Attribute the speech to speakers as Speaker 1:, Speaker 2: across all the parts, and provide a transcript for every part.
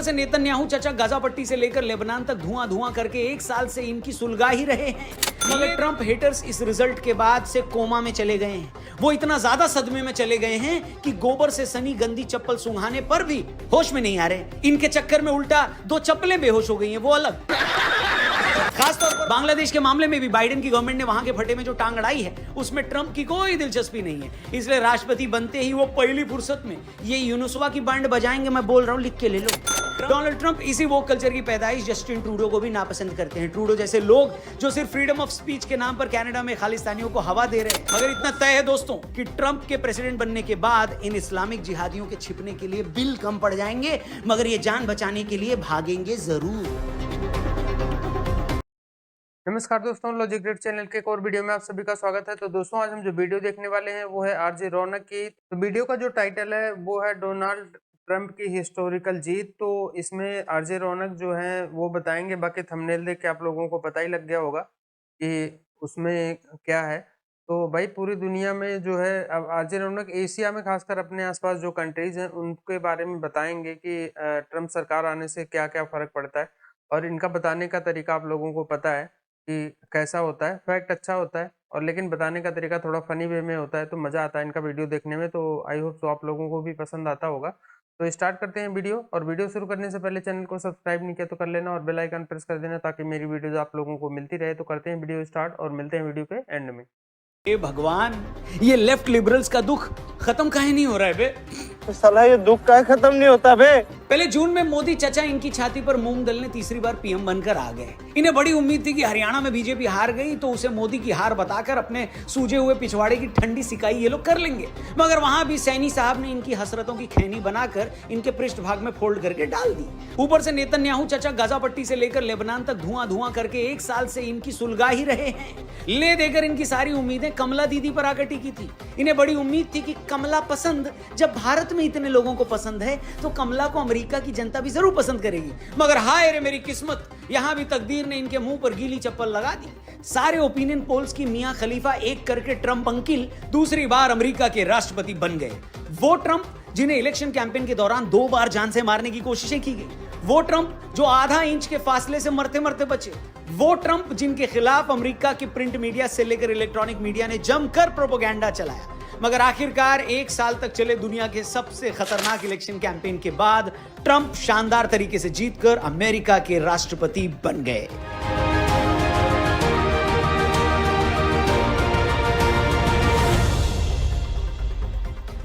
Speaker 1: से नेतन्याहू चचा गाजा पट्टी से लेकर लेबनान तक धुआं धुआं करके एक साल से इनकी सुलगा ही रहे हैं, मगर ट्रंप हेटर्स इस रिजल्ट के बाद से कोमा में चले गए हैं। वो इतना ज्यादा सदमे में चले गए हैं कि गोबर से सनी गंदी चप्पल सुंघाने पर भी होश में नहीं आ रहे। इनके चक्कर में उल्टा 2 चप्पलें बेहोश हो गई हैं, वो अलग। खासतौर पर बांग्लादेश के मामले में भी बाइडेन की गवर्नमेंट ने वहां के फटे में जो टांग अड़ाई है उसमें ट्रंप की कोई दिलचस्पी नहीं है, इसलिए राष्ट्रपति बनते ही वो पहली फुर्सत में ये यूनुसवा की बैंड बजाएंगे। मैं बोल रहा हूं, लिख के ले लो। डोनाल्ड ट्रंप इसी वोक कल्चर की पैदाइश जस्टिन ट्रूडो को भी नापसंद करते हैं। ट्रूडो जैसे लोग जो सिर्फ फ्रीडम ऑफ स्पीच के नाम पर कनाडा में खालिस्तानियों को हवा दे रहे हैं। मगर इतना तय है दोस्तों कि ट्रंप के प्रेसिडेंट बनने के बाद इन इस्लामिक जिहादियों के छिपने के लिए बिल कम पड़ जाएंगे, मगर ये जान बचाने के लिए भागेंगे जरूर।
Speaker 2: नमस्कार दोस्तों, लॉजिक ग्रेड चैनल के एक और वीडियो में आप सभी का स्वागत है। तो दोस्तों आज हम जो वीडियो देखने वाले हैं वो है आरजे रौनक की। तो वीडियो का जो टाइटल है वो है डोनाल्ड ट्रंप की हिस्टोरिकल जीत। तो इसमें आरजे रौनक जो है वो बताएंगे, बाकी थंबनेल देख के आप लोगों को पता ही लग गया होगा कि उसमें क्या है। तो भाई पूरी दुनिया में जो है अब आरजे रौनक एशिया में खासकर अपने आसपास जो कंट्रीज हैं उनके बारे में बताएंगे कि ट्रंप सरकार आने से क्या क्या फर्क पड़ता है, और इनका बताने का तरीका आप लोगों को पता है कि कैसा होता है। फैक्ट अच्छा होता है और लेकिन बताने का तरीका थोड़ा फनी वे में होता है, तो मज़ा आता है इनका वीडियो देखने में। तो आई होप तो आप लोगों को भी पसंद आता होगा। तो स्टार्ट करते हैं वीडियो, और वीडियो शुरू करने से पहले चैनल को सब्सक्राइब नहीं किया तो कर लेना और बेल आइकन प्रेस कर देना ताकि मेरी वीडियोज आप लोगों को मिलती रहे। तो करते हैं वीडियो स्टार्ट और मिलते हैं वीडियो के एंड में।
Speaker 1: ए भगवान, ये लेफ्ट लिबरल्स का दुख खत्म काहे नहीं हो रहा है बे?
Speaker 3: साला ये दुख का खत्म नहीं होता बे।
Speaker 1: पहले जून में मोदी चचा इनकी छाती पर मूंग दलने तीसरी बार पीएम बनकर आ गए। इन्हें बड़ी उम्मीद थी कि हरियाणा में बीजेपी हार गई तो उसे मोदी की हार बताकर अपने सूजे हुए पिछवाड़े की ठंडी सिकाई ये लोग कर लेंगे, मगर वहां भी सैनी साहब ने इनकी हसरतों की खैनी बनाकर इनके पृष्ठ भाग में फोल्ड करके डाल दी। ऊपर से नेतन्याहू चचा गाजा पट्टी से लेकर लेबनान तक धुआं धुआं करके एक साल से इनकी सुलगा ही रहे हैं। ले देकर इनकी सारी उम्मीदें कमला दीदी पर आकर टिकी थी। इन्हें बड़ी उम्मीद थी कि कमला पसंद जब भारत में इतने लोगों को पसंद है तो कमला को अमेरिका की जनता भी जरूर पसंद करेगी। मगर हाय रे मेरी किस्मत, यहां भी तकदीर ने इनके मुंह पर गीली चप्पल लगा दी। सारे ओपिनियन पोल्स की मियां खलीफा एक करके ट्रंप अंकिल दूसरी बार अमेरिका के राष्ट्रपति बन गए। वो ट्रंप जिन्हें इलेक्शन कैंपेन के दौरान 2 बार जान से मारने की कोशिशें की गई, वो ट्रंप जो आधा इंच के फासले से मरते मरते बचे, वो ट्रंप जिनके खिलाफ अमेरिका की प्रिंट मीडिया से लेकर इलेक्ट्रॉनिक मीडिया ने जमकर प्रोपेगेंडा चलाया। मगर आखिरकार 1 साल तक चले दुनिया के सबसे खतरनाक इलेक्शन कैंपेन के बाद ट्रंप शानदार तरीके से जीतकर अमेरिका के राष्ट्रपति बन गए।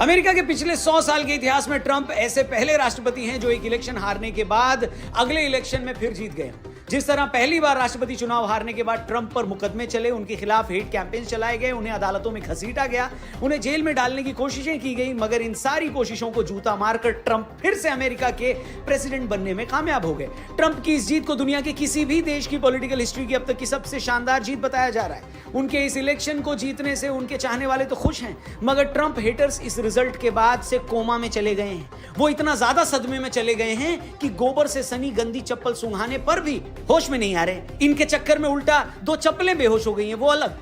Speaker 1: अमेरिका के पिछले 100 साल के इतिहास में ट्रंप ऐसे पहले राष्ट्रपति हैं जो एक इलेक्शन हारने के बाद अगले इलेक्शन में फिर जीत गए। जिस तरह पहली बार राष्ट्रपति चुनाव हारने के बाद ट्रंप पर मुकदमे चले, उनके खिलाफ हेट कैंपेन चलाए गए, उन्हें अदालतों में घसीटा गया, उन्हें जेल में डालने की कोशिशें की गई, मगर इन सारी कोशिशों को जूता मारकर ट्रंप फिर से अमेरिका के प्रेसिडेंट बनने में कामयाब हो गए। ट्रंप की इस जीत को दुनिया के किसी भी देश की पॉलिटिकल हिस्ट्री की अब तक की सबसे शानदार जीत बताया जा रहा है। उनके इस इलेक्शन को जीतने से उनके चाहने वाले तो खुश हैं, मगर ट्रंप हेटर्स इस रिजल्ट के बाद से कोमा में चले गए हैं। वो इतना ज्यादा सदमे में चले गए हैं कि गोबर से सनी गंदी चप्पल सुंघाने पर भी होश में नहीं आ रहे। इनके चक्कर में उल्टा 2 चप्पलें बेहोश हो गई हैं, वो अलग।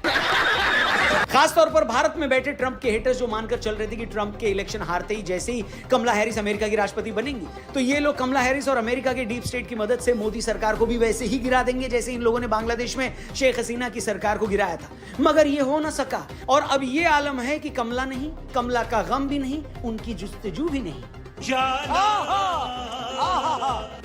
Speaker 1: खासतौर पर भारत में बैठे ट्रंप के हेटर्स जो मानकर चल रहे थे कि ट्रंप के इलेक्शन हारते ही जैसे ही कमला हैरिस अमेरिका की राष्ट्रपति बनेंगी तो ये लोग कमला हैरिस और अमेरिका के डीप स्टेट की मदद से मोदी सरकार को भी वैसे ही गिरा देंगे जैसे इन लोगों ने बांग्लादेश में शेख हसीना की सरकार को गिराया था। मगर ये हो ना सका, और अब ये आलम है कि कमला नहीं, कमला का गम भी नहीं, उनकी जुस्तजू भी नहीं।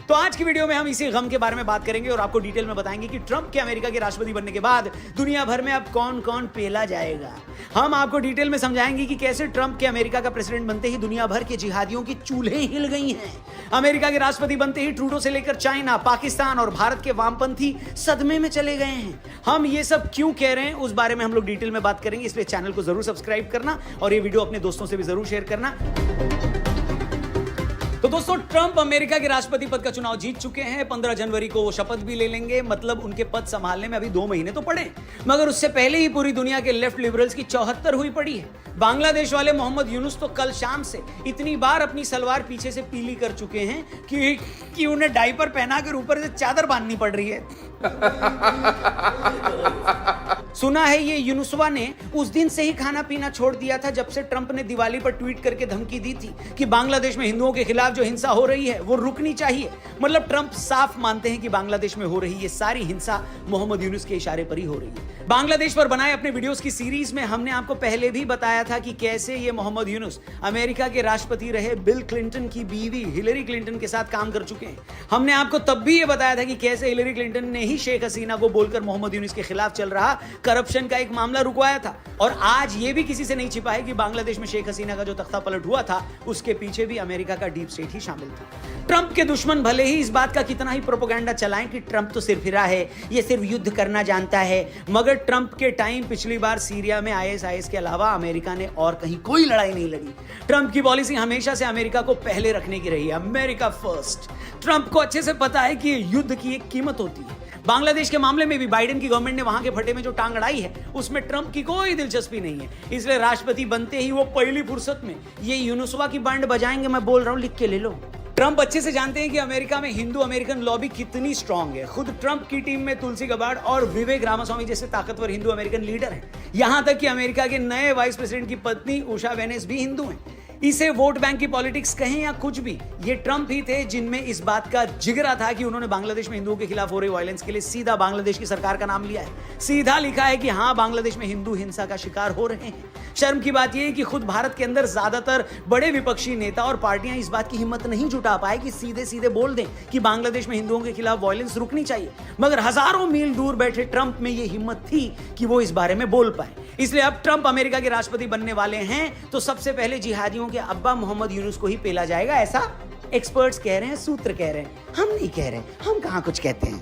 Speaker 1: तो आज की वीडियो में हम इसी गम के बारे में बात करेंगे और आपको डिटेल में बताएंगे कि ट्रंप के अमेरिका के राष्ट्रपति बनने के बाद दुनिया भर में अब कौन कौन पेला जाएगा। हम आपको डिटेल में समझाएंगे कि कैसे ट्रंप के अमेरिका का प्रेसिडेंट बनते ही दुनिया भर के जिहादियों की चूल्हे हिल गई हैं। अमेरिका के राष्ट्रपति बनते ही ट्रूडो से लेकर चाइना, पाकिस्तान और भारत के वामपंथी सदमे में चले गए हैं। हम ये सब क्यों कह रहे हैं उस बारे में हम लोग डिटेल में बात करेंगे, इसलिए चैनल को जरूर सब्सक्राइब करना और ये वीडियो अपने दोस्तों से भी जरूर शेयर करना। तो दोस्तों, ट्रंप अमेरिका के राष्ट्रपति पद का चुनाव जीत चुके हैं। 15 जनवरी को वो शपथ भी ले लेंगे, मतलब उनके पद संभालने में अभी 2 महीने तो पड़े, मगर उससे पहले ही पूरी दुनिया के लेफ्ट लिबरल्स की 74 हुई पड़ी है। बांग्लादेश वाले मोहम्मद यूनुस तो कल शाम से इतनी बार अपनी सलवार पीछे से पीली कर चुके हैं कि उन्हें डायपर पहनाकर ऊपर से चादर बांधनी पड़ रही है। सुना है ये यूनुसवा ने उस दिन से ही खाना पीना छोड़ दिया था जब से ट्रंप ने दिवाली पर ट्वीट करके धमकी दी थी कि बांग्लादेश में हिंदुओं के खिलाफ जो हिंसा हो रही है वो रुकनी चाहिए। मतलब ट्रंप साफ मानते हैं कि बांग्लादेश में हो रही ये सारी हिंसा मोहम्मद यूनुस के इशारे पर ही हो रही है। बांग्लादेश पर बनाए अपने वीडियोस की सीरीज में हमने आपको पहले भी बताया था कि कैसे ये मोहम्मद यूनुस अमेरिका के राष्ट्रपति रहे बिल क्लिंटन की बीवी हिलरी क्लिंटन के साथ काम कर चुके हैं। हमने आपको तब भी ये बताया था कि कैसे हिलरी क्लिंटन ने ही शेख हसीना को बोलकर मोहम्मद यूनुस के खिलाफ चल रहा करप्शन का एक मामला रुकवाया था। और आज ये भी किसी से नहीं छिपा है कि बांग्लादेश में शेख हसीना का जो तख्ता पलट हुआ था उसके पीछे भी अमेरिका का डीप स्टेट ही शामिल था। ट्रंप के दुश्मन भले ही इस बात का कितना ही प्रोपेगेंडा चलाएं कि ट्रंप तो सिरफिरा है, ये सिर्फ युद्ध करना जानता है, मगर ट्रंप के टाइम पिछली बार सीरिया में आईएसआईएस के अलावा अमेरिका ने और कहीं कोई लड़ाई नहीं लड़ी। ट्रंप की पॉलिसी हमेशा से अमेरिका को पहले रखने की रही है, अमेरिका फर्स्ट। ट्रंप को अच्छे से पता है कि युद्ध की एक कीमत होती है। बांग्लादेश के मामले में भी बाइडेन की गवर्नमेंट ने वहां के फटे में जो टांग अड़ाई है उसमें ट्रंप की कोई दिलचस्पी नहीं है। इसलिए राष्ट्रपति बनते ही वो पहली फुर्सत में ये यूनुसवा की बैंड बजाएंगे। मैं बोल रहा हूं, लिख के ले लो। ट्रंप अच्छे से जानते हैं कि अमेरिका में हिंदू अमेरिकन लॉबी कितनी स्ट्रांग है। खुद ट्रंप की टीम में तुलसी गबार्ड और विवेक रामास्वामी जैसे ताकतवर हिंदू अमेरिकन लीडर हैं। यहां तक कि अमेरिका के नए वाइस प्रेसिडेंट की पत्नी उषा वेनेस भी हिंदू हैं। इसे वोट बैंक की पॉलिटिक्स कहें या कुछ भी, ये ट्रंप ही थे जिनमें इस बात का जिगरा था कि उन्होंने बांग्लादेश में हिंदुओं के खिलाफ हो रही वायलेंस के लिए सीधा बांग्लादेश की सरकार का नाम लिया है। सीधा लिखा है कि हां, बांग्लादेश में हिंदू हिंसा का शिकार हो रहे हैं। शर्म की बात यह है कि खुद भारत के अंदर ज्यादातर बड़े विपक्षी नेता और पार्टियां इस बात की हिम्मत नहीं जुटा पाए कि सीधे सीधे बोल दें कि बांग्लादेश में हिंदुओं के खिलाफ वायलेंस रुकनी चाहिए। मगर हजारों मील दूर बैठे ट्रंप में यह हिम्मत थी कि वो इस बारे में बोल पाए। इसलिए अब ट्रंप अमेरिका के राष्ट्रपति बनने वाले हैं तो सबसे पहले जिहादियों के अब्बा मोहम्मद यूनुस को ही पेला जाएगा, ऐसा एक्सपर्ट्स कह रहे हैं, सूत्र कह रहे हैं। हम नहीं कह रहे, हम कहां कुछ कहते हैं।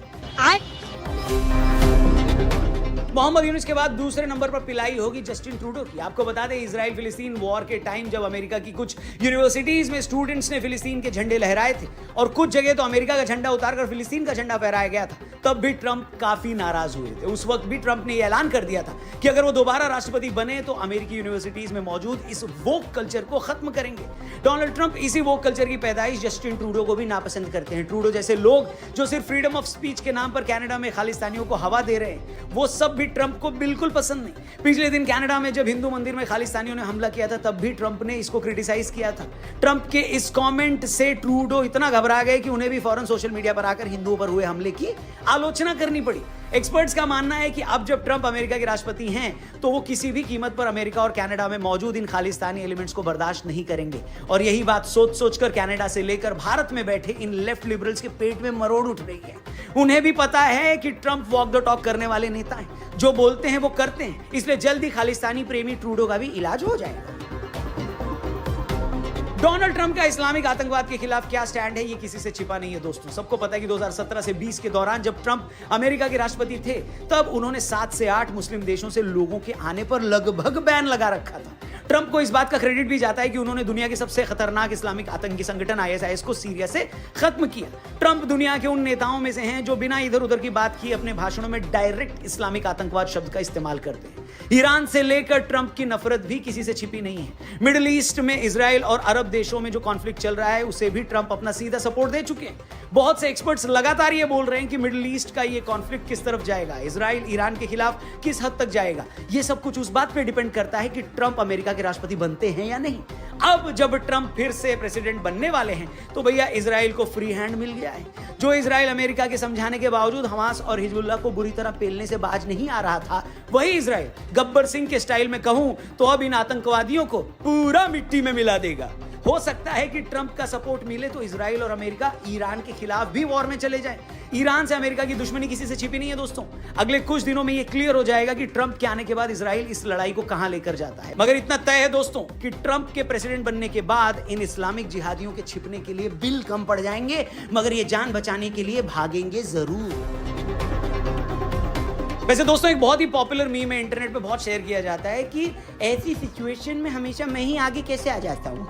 Speaker 1: मोहम्मद यूनुस के बाद दूसरे नंबर पर पिलाई होगी जस्टिन ट्रूडो की। आपको बता दें, इजराइल फिलिस्तीन वॉर के टाइम जब अमेरिका की कुछ यूनिवर्सिटीज में स्टूडेंट्स ने फिलिस्तीन के झंडे लहराए थे और कुछ जगह तो अमेरिका का झंडा उतारकर फिलिस्तीन का झंडा फहराया गया था, तब भी ट्रंप काफी नाराज हुए थे। उस वक्त भी ट्रंप ने यह ऐलान कर दिया था कि अगर वो दोबारा राष्ट्रपति बने तो अमेरिकी यूनिवर्सिटीज में मौजूद इस वोक कल्चर को खत्म करेंगे। डोनाल्ड ट्रंप इसी वोक कल्चर की पैदाइश जस्टिन ट्रूडो को भी नापसंद करते हैं। ट्रूडो जैसे लोग जो सिर्फ फ्रीडम ऑफ स्पीच के नाम पर कनाडा में खालिस्तानियों को हवा दे रहे हैं, वो सब भी ट्रंप को बिल्कुल पसंद नहीं। पिछले दिन कनाडा में जब हिंदू मंदिर में खालिस्तानियों ने हमला किया था तब भी ट्रंप ने इसको क्रिटिसाइज किया था। ट्रंप के इस कमेंट से ट्रूडो इतना घबरा गए कि उन्हें भी फौरन सोशल मीडिया पर आकर हिंदुओं पर हुए हमले की आलोचना करनी पड़ी। एक्सपर्ट्स का मानना है कि अब जब ट्रंप अमेरिका के राष्ट्रपति हैं तो वो किसी भी कीमत पर अमेरिका और कनाडा में मौजूद इन खालिस्तानी एलिमेंट्स को बर्दाश्त नहीं करेंगे। और यही बात सोच सोचकर कनाडा से लेकर भारत में बैठे इन लेफ्ट लिबरल्स के पेट में मरोड़ उठ रही है। उन्हें भी पता है कि ट्रंप वॉक द टॉक करने वाले नेता हैं, जो बोलते हैं वो करते हैं। इसलिए जल्दी खालिस्तानी प्रेमी ट्रूडो का भी इलाज हो जाएगा। डोनाल्ड ट्रंप का इस्लामिक आतंकवाद के खिलाफ क्या स्टैंड है, ये किसी से छिपा नहीं है दोस्तों। सबको पता है कि 2017 से 20 के दौरान जब ट्रंप अमेरिका के राष्ट्रपति थे तब उन्होंने 7 से 8 मुस्लिम देशों से लोगों के आने पर लगभग बैन लगा रखा था। ट्रंप को इस बात का क्रेडिट भी जाता है कि उन्होंने दुनिया के सबसे खतरनाक इस्लामिक आतंकी संगठन आईएसआईएस को सीरिया से खत्म किया। ट्रंप दुनिया के उन नेताओं में से हैं जो बिना इधर उधर की बात किए अपने भाषणों में डायरेक्ट इस्लामिक आतंकवाद शब्द का इस्तेमाल करते हैं। ईरान से लेकर ट्रंप की नफरत भी किसी से छिपी नहीं है। मिडिल ईस्ट में इजराइल और अरब देशों में जो कॉन्फ्लिक्ट चल रहा है उसे भी ट्रंप अपना सीधा सपोर्ट दे चुके हैं। बहुत से एक्सपर्ट्स लगातार ये बोल रहे हैं कि मिडिल ईस्ट का ये कॉन्फ्लिक्ट किस तरफ जाएगा, इजराइल ईरान के खिलाफ किस हद तक जाएगा। ये सब कुछ उस बात पे डिपेंड करता है कि ट्रंप अमेरिका के राष्ट्रपति बनते हैं या नहीं। अब जब ट्रंप फिर से प्रेसिडेंट बनने वाले हैं तो भैया इजराइल को फ्री हैंड मिल गया है। जो इजराइल अमेरिका के समझाने के बावजूद हमास और हिजबुल्लाह को बुरी तरह पेलने से बाज नहीं आ रहा था, वही इजराइल गब्बर सिंह के स्टाइल में कहूं तो अब इन आतंकवादियों को पूरा मिट्टी में मिला देगा। हो सकता है कि ट्रंप का सपोर्ट मिले तो इजराइल और अमेरिका ईरान के खिलाफ भी वॉर में चले जाएं। ईरान से अमेरिका की दुश्मनी किसी से छिपी नहीं है दोस्तों। अगले कुछ दिनों में यह क्लियर हो जाएगा कि ट्रंप के आने के बाद इजराइल इस लड़ाई को कहां लेकर जाता है। मगर इतना तय है दोस्तों कि ट्रंप के प्रेसिडेंट बनने के बाद इन इस्लामिक जिहादियों के छिपने के लिए बिल कम पड़ जाएंगे, मगर ये जान बचाने के लिए भागेंगे जरूर। वैसे दोस्तों एक बहुत ही पॉपुलर मीम है, इंटरनेट पे बहुत शेयर किया जाता है कि ऐसी सिचुएशन में हमेशा मैं ही आगे कैसे आ जाता हूँ।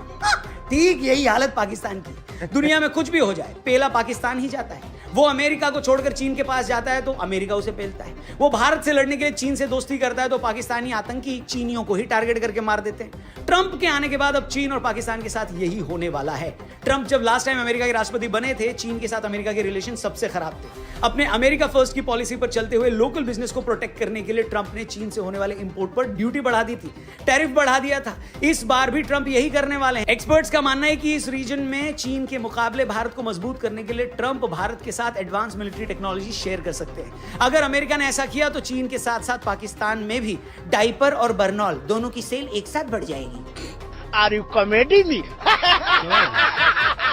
Speaker 1: ठीक यही हालत पाकिस्तान की। दुनिया में कुछ भी हो जाए, पेला पाकिस्तान ही जाता है। वो अमेरिका को छोड़कर चीन के पास जाता है तो अमेरिका उसे पेलता है। वो भारत से लड़ने के लिए चीन से दोस्ती करता है तो पाकिस्तानी आतंकी चीनियों को ही टारगेट करके मार देते हैं। ट्रंप के आने के बाद अब चीन और पाकिस्तान के साथ यही होने वाला है। ट्रंप जब लास्ट टाइम अमेरिका के राष्ट्रपति बने थे, चीन के साथ अमेरिका के रिलेशन सबसे खराब थे। अपने अमेरिका फर्स्ट की पॉलिसी पर चलते हुए लोकल बिजनेस को प्रोटेक्ट करने के लिए ट्रंप ने चीन से होने वाले इंपोर्ट पर ड्यूटी बढ़ा दी थी, टैरिफ बढ़ा दिया था। इस बार भी ट्रंप यही करने वाले हैं। एक्सपर्ट्स का मानना है कि इस रीजन में चीन के मुकाबले भारत को मजबूत करने के लिए ट्रंप भारत के साथ एडवांस मिलिट्री टेक्नोलॉजी शेयर कर सकते हैं। अगर अमेरिका ने ऐसा किया तो चीन के साथ साथ पाकिस्तान में भी डायपर और बर्नॉल दोनों की सेल एक साथ बढ़ जाएगी।
Speaker 3: Are you comedy me?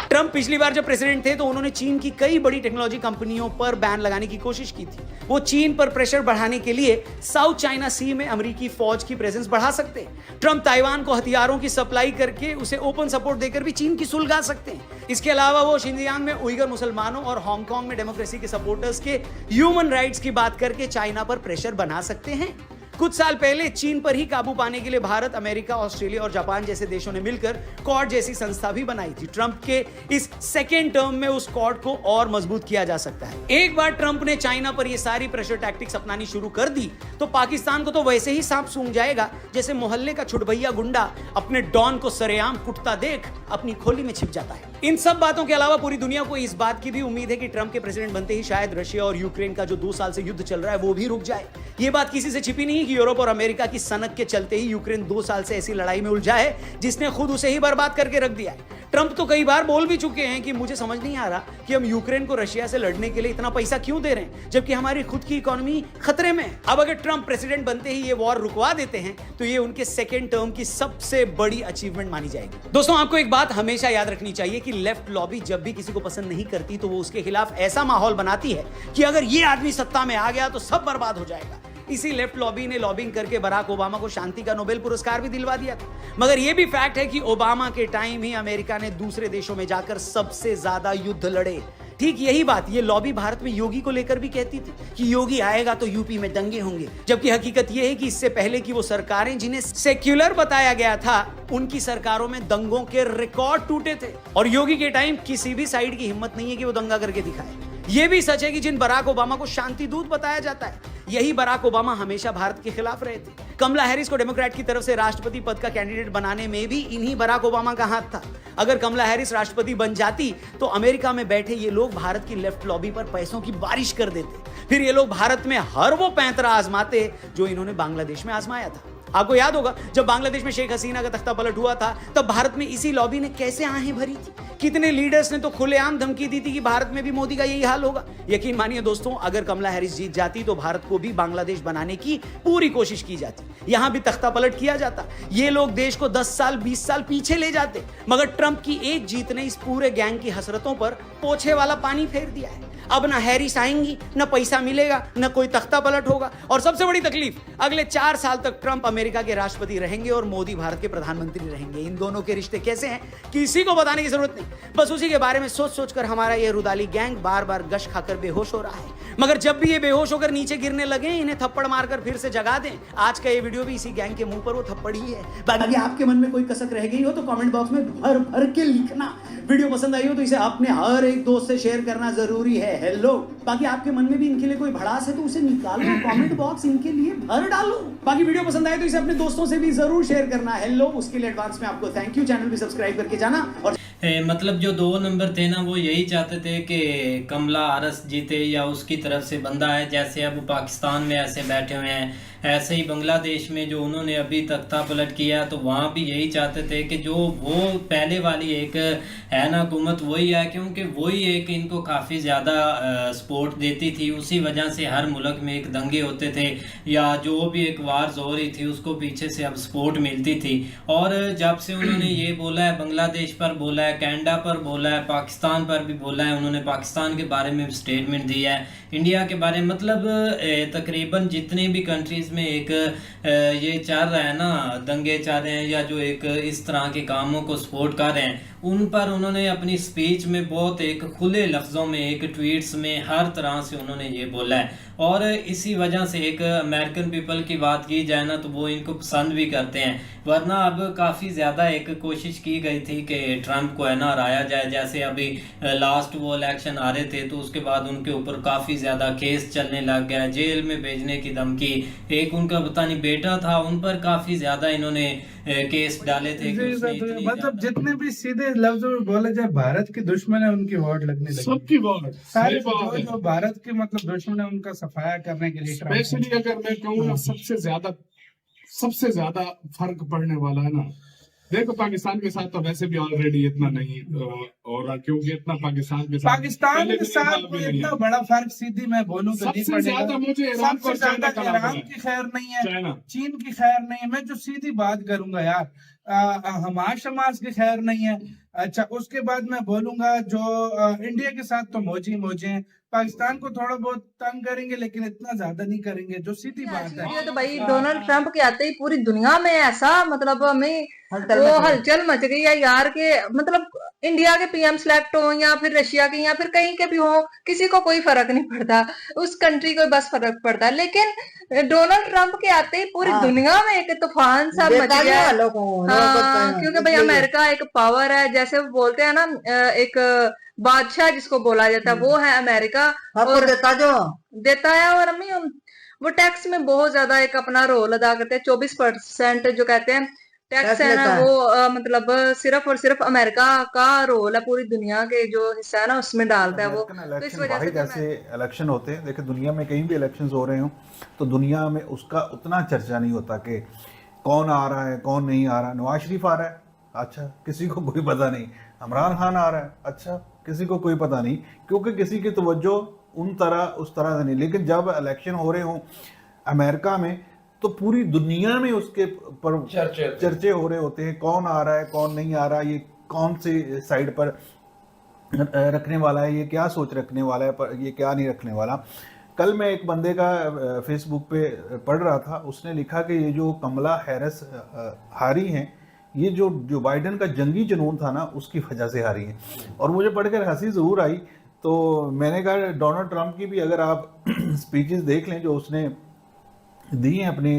Speaker 1: Trump पिछली बार जब प्रेसिडेंट थे तो उन्होंने चीन की कई बड़ी टेक्नोलॉजी कंपनियों पर बैन लगाने की कोशिश की थी। वो चीन पर प्रेशर बढ़ाने के लिए साउथ चाइना सी में अमेरिकी फौज की प्रेजेंस बढ़ा सकते हैं। ट्रंप ताइवान को हथियारों की सप्लाई करके उसे ओपन सपोर्ट देकर भी चीन की सुलगा सकते हैं। इसके अलावा वो शिनजियांग में उइगर मुसलमानों और हांगकांग में डेमोक्रेसी के सपोर्टर्स के ह्यूमन राइट्स की बात करके चाइना पर प्रेशर बना सकते हैं। कुछ साल पहले चीन पर ही काबू पाने के लिए भारत, अमेरिका, ऑस्ट्रेलिया और जापान जैसे देशों ने मिलकर क्वाड जैसी संस्था भी बनाई थी। ट्रंप के इस सेकेंड टर्म में उस क्वाड को और मजबूत किया जा सकता है। एक बार ट्रंप ने चाइना पर ये सारी प्रेशर टैक्टिक्स अपनानी शुरू कर दी तो पाकिस्तान को तो वैसे ही सांप सूंघ जाएगा जैसे मोहल्ले का छुटभैया गुंडा अपने डॉन को सरेआम कुटता देख अपनी खोली में छिप जाता है। इन सब बातों के अलावा पूरी दुनिया को इस बात की भी उम्मीद है कि ट्रंप के प्रेसिडेंट बनते ही शायद रशिया और यूक्रेन का जो 2 साल से युद्ध चल रहा है वो भी रुक जाए। ये बात किसी से छिपी नहीं कि यूरोप और अमेरिका की सनक के चलते ही यूक्रेन 2 साल से ऐसी लड़ाई में उलझा है जिसने खुद उसे ही बर्बाद करके रख दिया है। ट्रंप तो कई बार बोल भी चुके हैं कि मुझे समझ नहीं आ रहा कि हम यूक्रेन को रशिया से लड़ने के लिए इतना पैसा क्यों दे रहे हैं जबकि हमारी खुद की इकोनॉमी खतरे में है। अब अगर ट्रंप प्रेसिडेंट बनते ही ये वॉर रुकवा देते हैं तो ये उनके सेकेंड टर्म की सबसे बड़ी अचीवमेंट मानी जाएगी। दोस्तों, आपको एक बात हमेशा याद रखनी चाहिए कि लेफ्ट लॉबी जब भी किसी को पसंद नहीं करती तो वो उसके खिलाफ ऐसा माहौल बनाती है कि अगर ये आदमी सत्ता में आ गया तो सब बर्बाद हो जाएगा। इसी लेफ्ट लॉबी ने लॉबिंग करके बराक ओबामा को शांति का नोबेल पुरस्कार भी दिलवा दिया था। मगर यह भी फैक्ट है कि ओबामा के टाइम ही अमेरिका ने दूसरे देशों में जाकर सबसे ज्यादा युद्ध लड़े। ठीक यही बात ये लॉबी भारत में योगी को लेकर भी कहती थी कि योगी आएगा तो यूपी में दंगे होंगे, जबकि हकीकत यह है कि इससे पहले की वो सरकारें जिन्हें सेक्युलर बताया गया था उनकी सरकारों में दंगों के रिकॉर्ड टूटे थे और योगी के टाइम किसी भी साइड की हिम्मत नहीं है कि वो दंगा करके दिखाए। यह भी सच है कि जिन बराक ओबामा को शांति दूत बताया जाता है यही बराक ओबामा हमेशा भारत के खिलाफ रहे थे। कमला हैरिस को डेमोक्रेट की तरफ से राष्ट्रपति पद का कैंडिडेट बनाने में भी इन्हीं बराक ओबामा का हाथ था। अगर कमला हैरिस राष्ट्रपति बन जाती तो अमेरिका में बैठे ये लोग भारत की लेफ्ट लॉबी पर पैसों की बारिश कर देते। फिर ये लोग भारत में हर वो पैंतरा आजमाते जो इन्होंने बांग्लादेश में आजमाया था। आपको याद होगा जब बांग्लादेश में शेख हसीना का तख्ता पलट हुआ था तब भारत में इसी लॉबी ने कैसे आहें भरी थी। कितने लीडर्स ने तो खुलेआम धमकी दी थी कि भारत में भी मोदी का यही हाल होगा। यकीन मानिए दोस्तों, अगर कमला हैरिस जीत जाती तो भारत को भी बांग्लादेश बनाने की पूरी कोशिश की जाती, यहां भी तख्ता पलट किया जाता, ये लोग देश को 10 साल 20 साल पीछे ले जाते। मगर ट्रंप की एक जीत ने इस पूरे गैंग की हसरतों पर पोछे वाला पानी फेर दिया है। अब ना हैरिस आएंगी, ना पैसा मिलेगा, ना कोई तख्ता पलट होगा और सबसे बड़ी तकलीफ अगले 4 साल तक ट्रंप अमेरिका के राष्ट्रपति रहेंगे और मोदी भारत के प्रधानमंत्री रहेंगे। इन दोनों के रिश्ते कैसे हैं किसी को बताने की जरूरत नहीं, बस उसी के बारे में सोच सोचकर हमारा ये रुदाली गैंग बार बार गश खाकर बेहोश हो रहा है। मगर जब भी ये बेहोश होकर नीचे गिरने लगे इन्हें थप्पड़ मारकर फिर से जगा दें। आज का ये वीडियो भी इसी गैंग के मुंह पर वो थप्पड़ ही है। बाकी आपके मन में कोई कसक रह गई हो तो कमेंट बॉक्स में भर भर के लिखना। वीडियो पसंद आई हो तो इसे अपने हर एक दोस्त से शेयर करना जरूरी है। हेलो, बाकी आपके मन में भी इनके लिए कोई भड़ास है तो उसे निकालो, कमेंट बॉक्स इनके लिए भर डालो। बाकी वीडियो पसंद आए तो इसे अपने दोस्तों से भी जरूर शेयर करना। हेलो, उसके लिए एडवांस में आपको थैंक यू। चैनल भी सब्सक्राइब करके जाना। और
Speaker 4: मतलब जो 2 नंबर थे ना वो यही चाहते थे कि कमला हैरिस जीते या उसकी तरफ से बंदा है। जैसे अब पाकिस्तान में ऐसे बैठे हुए हैं ऐसे ही बांग्लादेश में जो उन्होंने अभी तख्ता पलट किया तो वहाँ भी यही चाहते थे कि जो वो पहले वाली एक है ना हुकूमत वही है, क्योंकि वही एक इनको काफ़ी ज़्यादा सपोर्ट देती थी। उसी वजह से हर मुल्क में एक दंगे होते थे या जो भी एक वार्स हो रही थी उसको पीछे से अब सपोर्ट मिलती थी। और जब से उन्होंने ये बोला है, बांग्लादेश पर बोला है, कनाडा पर बोला है, पाकिस्तान पर भी बोला है, उन्होंने पाकिस्तान के बारे में स्टेटमेंट दिया है, इंडिया के बारे में, मतलब तकरीबन जितने भी कंट्रीज़ में एक ये चल रहा है ना, दंगे चल रहे हैं या जो एक इस तरह के कामों को सपोर्ट कर रहे हैं, उन पर उन्होंने अपनी स्पीच में बहुत एक खुले लफ्ज़ों में, एक ट्वीट्स में हर तरह से उन्होंने ये बोला है। और इसी वजह से एक अमेरिकन पीपल की बात की जाए ना तो वो इनको पसंद भी करते हैं। वरना अब काफ़ी ज़्यादा एक कोशिश की गई थी कि ट्रंप को है ना हराया जाए। जैसे अभी लास्ट वो इलेक्शन आ रहे थे तो उसके बाद उनके ऊपर काफ़ी ज़्यादा केस चलने लग गया, जेल में भेजने की धमकी। एक उनका पता नहीं बेटा था, उन पर काफ़ी ज़्यादा इन्होंने केस डाले थे कि उसने इतनी
Speaker 5: मतलब
Speaker 4: ज़्यादा
Speaker 5: जितने भी सीधे लफ्जों में बोले जाए भारत के दुश्मन है उनकी वोट लगने लगी।
Speaker 6: सबकी बात
Speaker 5: सारे
Speaker 6: सही बात है।
Speaker 5: जो भारत के मतलब दुश्मन है उनका सफाया करने के लिए ट्रंप है।
Speaker 6: स्पेशली अगर मैं कहूँ ना, सबसे ज्यादा फर्क पड़ने वाला है ना, देखो पाकिस्तान के साथ तो वैसे भी ऑलरेडी इतना नहीं हो रहा, क्योंकि इतना पाकिस्तान के साथ
Speaker 5: पाकिस्तान के साथ
Speaker 6: भी नहीं
Speaker 5: इतना
Speaker 6: है।
Speaker 5: बड़ा फर्क सीधी मैं बोलूं तो नहीं
Speaker 6: सबसे ज्यादा
Speaker 5: पड़ेगा।
Speaker 6: मुझे ईरान
Speaker 5: सबसे
Speaker 6: और चाइना
Speaker 5: ज्यादा
Speaker 6: का नाम
Speaker 5: ईरान
Speaker 6: है।
Speaker 5: की खैर नहीं है,
Speaker 6: चाइना,
Speaker 5: चीन की खैर नहीं है। मैं जो सीधी बात करूंगा यार, हमास शमास की खैर नहीं है। अच्छा, उसके बाद मैं बोलूंगा जो इंडिया के साथ तो मौजी हैं। पाकिस्तान को थोड़ा बहुत तंग करेंगे लेकिन इतना ज्यादा नहीं करेंगे, जो सीधी बात है।
Speaker 7: ये तो भाई डोनाल्ड ट्रंप के आते ही पूरी दुनिया में ऐसा मतलब हमें वो हलचल मच गई है यार के मतलब इंडिया के पीएम सिलेक्ट हो या फिर रशिया के या फिर कहीं के भी हो, किसी को कोई फर्क नहीं पड़ता, उस कंट्री को बस फर्क पड़ता है। लेकिन डोनाल्ड ट्रंप के आते ही पूरी दुनिया में एक तूफान सा मच गया। हाँ, क्योंकि भाई अमेरिका एक पावर है, जैसे वो बोलते हैं ना एक बादशाह जिसको बोला जाता है वो है अमेरिका, और देता है। और अम्मी वो टैक्स में बहुत ज्यादा एक अपना रोल अदा करते हैं। 24% जो कहते हैं टैक्स है ना, वो मतलब सिर्फ और सिर्फ अमेरिका का रोल है, पूरी दुनिया के जो हिस्सा है ना उसमें डालता है वो। तो इस वजह
Speaker 8: वाहिद
Speaker 7: से
Speaker 8: ऐसे इलेक्शन होते हैं, देखिए दुनिया में कहीं भी इलेक्शंस हो रहे हो तो दुनिया में उसका उतना चर्चा नहीं होता कि कौन आ रहा है कौन नहीं आ रहा है। नवाज शरीफ आ रहा है, अच्छा किसी को कोई पता नहीं। इमरान खान आ रहा है, अच्छा किसी को कोई पता नहीं, क्योंकि किसी की तवज्जो उस तरह से नहीं। लेकिन जब इलेक्शन हो रहे हों अमेरिका में तो पूरी दुनिया में उसके पर चर्चे हो रहे होते हैं, कौन आ रहा है कौन नहीं आ रहा है, ये कौन सी साइड पर रखने वाला है, ये क्या सोच रखने वाला है, पर ये क्या नहीं रखने वाला। कल मैं एक बंदे का फेसबुक पे पढ़ रहा था, उसने लिखा कि ये जो कमला हैरिस हारी हैं, ये जो बाइडन का जंगी जुनून था ना उसकी वजह से हारी हैं। और मुझे पढ़कर हंसी ज़रूर आई। तो मैंने कहा डोनाल्ड ट्रंप की भी अगर आप स्पीचेस देख लें जो उसने दी हैं अपनी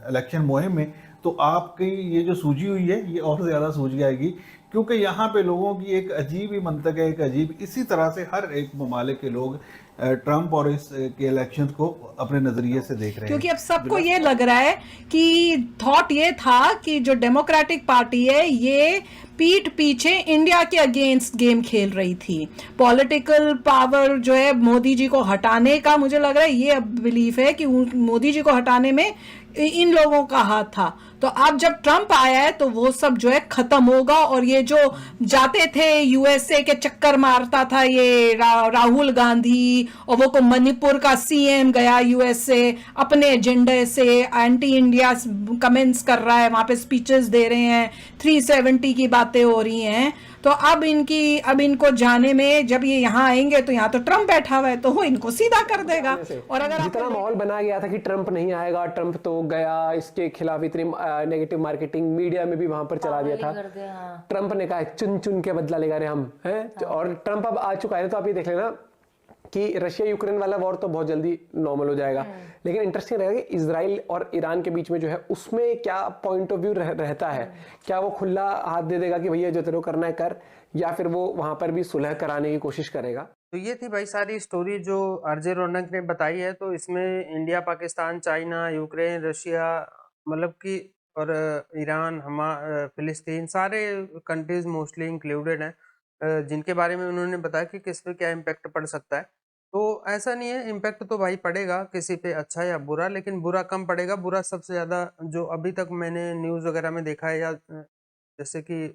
Speaker 8: इलेक्शन मुहिम में, तो आपकी ये जो सूझी हुई है ये और ज़्यादा सूझ जाएगी, क्योंकि यहाँ पे लोगों की एक अजीब ही मंतक है, एक अजीब। इसी तरह से हर एक ममालिक के लोग ट्रंप और इस के इलेक्शन को अपने नज़रिए से देख रहे हैं,
Speaker 9: क्योंकि अब सबको ये लग रहा है कि थॉट ये था कि जो डेमोक्रेटिक पार्टी है ये पीठ पीछे इंडिया के अगेंस्ट गेम खेल रही थी। पॉलिटिकल पावर जो है मोदी जी को हटाने का, मुझे लग रहा है ये बिलीफ है कि मोदी जी को हटाने में इन लोगों का हाथ था। तो अब जब ट्रंप आया है तो वो सब जो है खत्म होगा। और ये जो जाते थे यूएसए के चक्कर मारता था ये राहुल गांधी, और वो को मणिपुर का सीएम गया यूएसए अपने एजेंडे से एंटी इंडिया कमेंट्स कर रहा है, वहां पे स्पीचेस दे रहे हैं, 370 की बातें हो रही हैं। तो अब इनको जाने में, जब ये यहाँ आएंगे तो यहाँ तो ट्रंप बैठा हुआ है तो वो इनको सीधा कर देगा। और अगर
Speaker 10: जितना माहौल बनाया गया था कि ट्रंप नहीं आएगा, ट्रंप तो गया, इसके खिलाफ इतनी नेगेटिव मार्केटिंग मीडिया में भी वहां पर चला दिया था। ट्रंप ने कहा चुन चुन के बदला लेगा रे हम हैं। और ट्रंप अब आ चुका है, तो आप ये देख लेना कि रशिया यूक्रेन वाला वॉर तो बहुत जल्दी नॉर्मल हो जाएगा। लेकिन इंटरेस्टिंग रहेगा कि इजराइल और ईरान के बीच में जो है उसमें क्या पॉइंट ऑफ व्यू रहता है। क्या वो खुला हाथ दे देगा कि भैया जो तेरे को करना है कर, या फिर वो वहां पर भी सुलह कराने की कोशिश करेगा।
Speaker 2: तो ये थी भाई सारी स्टोरी जो आरजे रौनक ने बताई है। तो इसमें India, Pakistan, China, Ukraine, Russia, मतलब कि और ईरान, फिलिस्तीन, सारे कंट्रीज मोस्टली इंक्लूडेड हैं, जिनके बारे में उन्होंने बताया कि किस पे क्या इम्पैक्ट पड़ सकता है। तो ऐसा नहीं है, इम्पैक्ट तो भाई पड़ेगा किसी पे अच्छा या बुरा, लेकिन बुरा कम पड़ेगा। बुरा सबसे ज़्यादा जो अभी तक मैंने न्यूज़ वगैरह में देखा है, या जैसे कि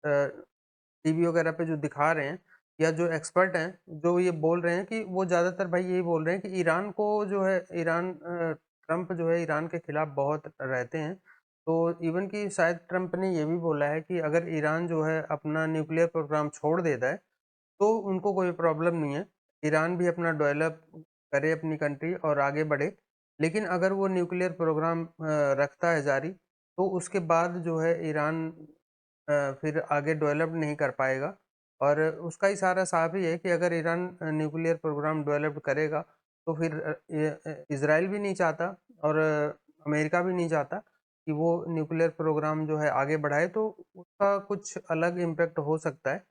Speaker 2: टीवी वगैरह पे जो दिखा रहे हैं या जो एक्सपर्ट हैं जो ये बोल रहे हैं कि वो ज़्यादातर भाई यही बोल रहे हैं कि ईरान को जो है ट्रंप जो है ईरान के खिलाफ बहुत रहते हैं। तो इवन कि शायद ट्रंप ने ये भी बोला है कि अगर ईरान जो है अपना न्यूक्लियर प्रोग्राम छोड़ देता है तो उनको कोई प्रॉब्लम नहीं है, ईरान भी अपना डेवलप करे अपनी कंट्री और आगे बढ़े। लेकिन अगर वो न्यूक्लियर प्रोग्राम रखता है जारी, तो उसके बाद जो है ईरान फिर आगे डेवलप नहीं कर पाएगा। और उसका इशारा साफ ही है कि अगर ईरान न्यूक्लियर प्रोग्राम डेवलप करेगा तो फिर इजराइल भी नहीं चाहता और अमेरिका भी नहीं चाहता कि वो न्यूक्लियर प्रोग्राम जो है आगे बढ़ाए, तो उसका कुछ अलग इम्पैक्ट हो सकता है।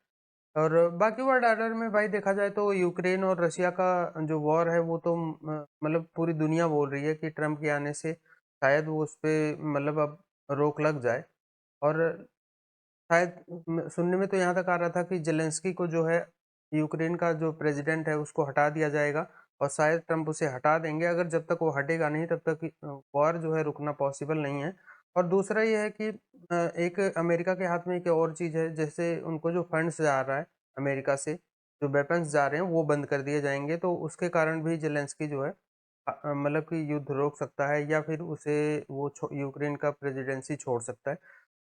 Speaker 2: और बाकी वर्ल्ड ऑर्डर में भाई देखा जाए तो यूक्रेन और रशिया का जो वॉर है वो तो मतलब पूरी दुनिया बोल रही है कि ट्रम्प के आने से शायद वो उस पे मतलब अब रोक लग जाए। और शायद सुनने में तो यहाँ तक आ रहा था कि जेलेंस्की को जो है यूक्रेन का जो प्रेसिडेंट है उसको हटा दिया जाएगा और शायद ट्रम्प उसे हटा देंगे। अगर जब तक वो हटेगा नहीं तब तक वॉर जो है रुकना पॉसिबल नहीं है। और दूसरा ये है कि एक अमेरिका के हाथ में एक और चीज़ है, जैसे उनको जो फंड्स जा रहा है अमेरिका से, जो वेपन्स जा रहे हैं वो बंद कर दिए जाएंगे, तो उसके कारण भी जेलेंस्की जो है मतलब कि युद्ध रोक सकता है या फिर उसे वो यूक्रेन का प्रेसिडेंसी छोड़ सकता है।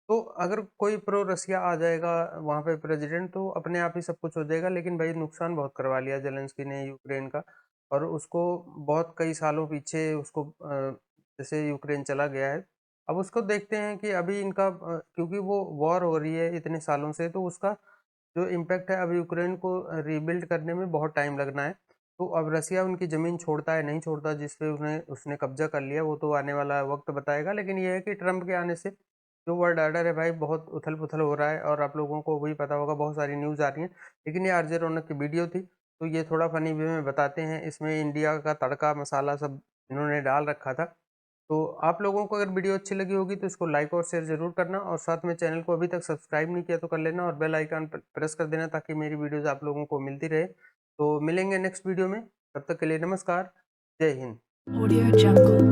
Speaker 2: तो अगर कोई प्रो रसिया आ जाएगा वहाँ पे प्रेसिडेंट तो अपने आप ही सब कुछ हो जाएगा, लेकिन भाई नुकसान बहुत करवा लिया जेलेंस्की ने यूक्रेन का। और उसको बहुत कई सालों पीछे उसको जैसे यूक्रेन चला गया है, अब उसको देखते हैं कि अभी इनका क्योंकि वो वॉर हो रही है इतने सालों से, तो उसका जो इम्पैक्ट है अब यूक्रेन को रीबिल्ड करने में बहुत टाइम लगना है। तो अब रसिया उनकी ज़मीन छोड़ता है नहीं छोड़ता जिस पे उन्हें उसने कब्जा कर लिया, वो तो आने वाला वक्त बताएगा। लेकिन ये है कि ट्रम्प के आने से जो वर्ल्ड ऑर्डर है भाई बहुत उथल पुथल हो रहा है और आप लोगों को वही पता होगा, बहुत सारी न्यूज़ आ रही हैं। लेकिन ये आरजे रौनक की वीडियो थी तो ये थोड़ा फनी वे में बताते हैं, इसमें इंडिया का तड़का मसाला सब इन्होंने डाल रखा था। तो आप लोगों को अगर वीडियो अच्छी लगी होगी तो इसको लाइक और शेयर ज़रूर करना, और साथ में चैनल को अभी तक सब्सक्राइब नहीं किया तो कर लेना और बेल आइकन प्रेस कर देना ताकि मेरी वीडियोस आप लोगों को मिलती रहे। तो मिलेंगे नेक्स्ट वीडियो में, तब तक के लिए नमस्कार, जय हिंद।
Speaker 9: Audio Jungle.